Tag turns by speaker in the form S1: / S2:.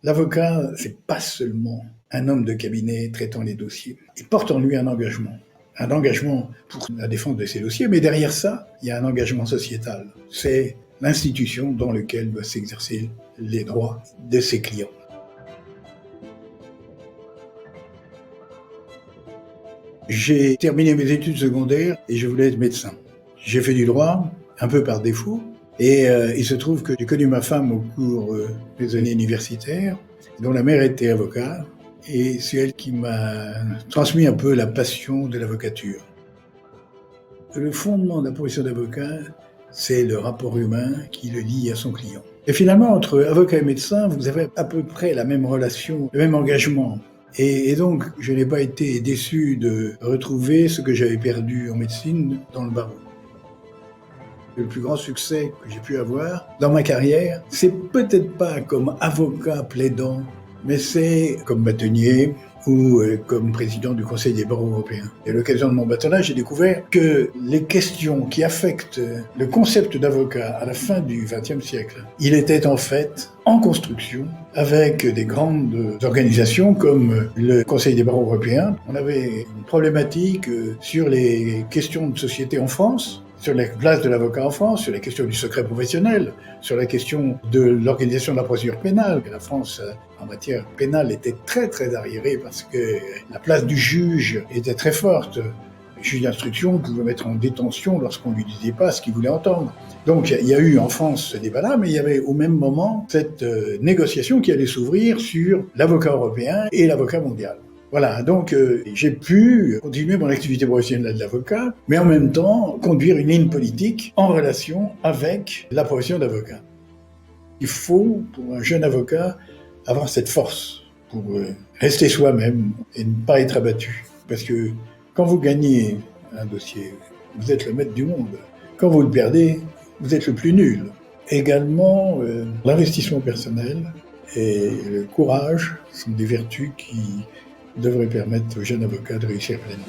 S1: L'avocat, c'est pas seulement un homme de cabinet traitant les dossiers. Il porte en lui un engagement. Un engagement pour la défense de ses dossiers, mais derrière ça, il y a un engagement sociétal. C'est l'institution dans laquelle doivent s'exercer les droits de ses clients. J'ai terminé mes études secondaires et je voulais être médecin. J'ai fait du droit, un peu par défaut, et il se trouve que j'ai connu ma femme au cours des années universitaires, dont la mère était avocate, et c'est elle qui m'a transmis un peu la passion de l'avocature. Le fondement de la profession d'avocat, c'est le rapport humain qui le lie à son client. Et finalement, entre avocat et médecin, vous avez à peu près la même relation, le même engagement. Et donc, je n'ai pas été déçu de retrouver ce que j'avais perdu en médecine dans le barreau. Le plus grand succès que j'ai pu avoir dans ma carrière, c'est peut-être pas comme avocat plaidant, mais c'est comme bâtonnier ou comme président du Conseil des barreaux européens. Et à l'occasion de mon bâtonnage, j'ai découvert que les questions qui affectent le concept d'avocat à la fin du XXe siècle, il était en fait en construction avec des grandes organisations comme le Conseil des barreaux européens. On avait une problématique sur les questions de société en France, sur la place de l'avocat en France, sur la question du secret professionnel, sur la question de l'organisation de la procédure pénale. La France, en matière pénale, était très très arriérée parce que la place du juge était très forte. Le juge d'instruction pouvait mettre en détention lorsqu'on ne lui disait pas ce qu'il voulait entendre. Donc il y a eu en France ce débat-là, mais il y avait au même moment cette négociation qui allait s'ouvrir sur l'avocat européen et l'avocat mondial. Voilà, donc j'ai pu continuer mon activité professionnelle d'avocat, mais en même temps conduire une ligne politique en relation avec la profession d'avocat. Il faut, pour un jeune avocat, avoir cette force pour rester soi-même et ne pas être abattu. Parce que quand vous gagnez un dossier, vous êtes le maître du monde. Quand vous le perdez, vous êtes le plus nul. Également, l'investissement personnel et le courage sont des vertus qui devrait permettre aux jeunes avocats de réussir pleinement.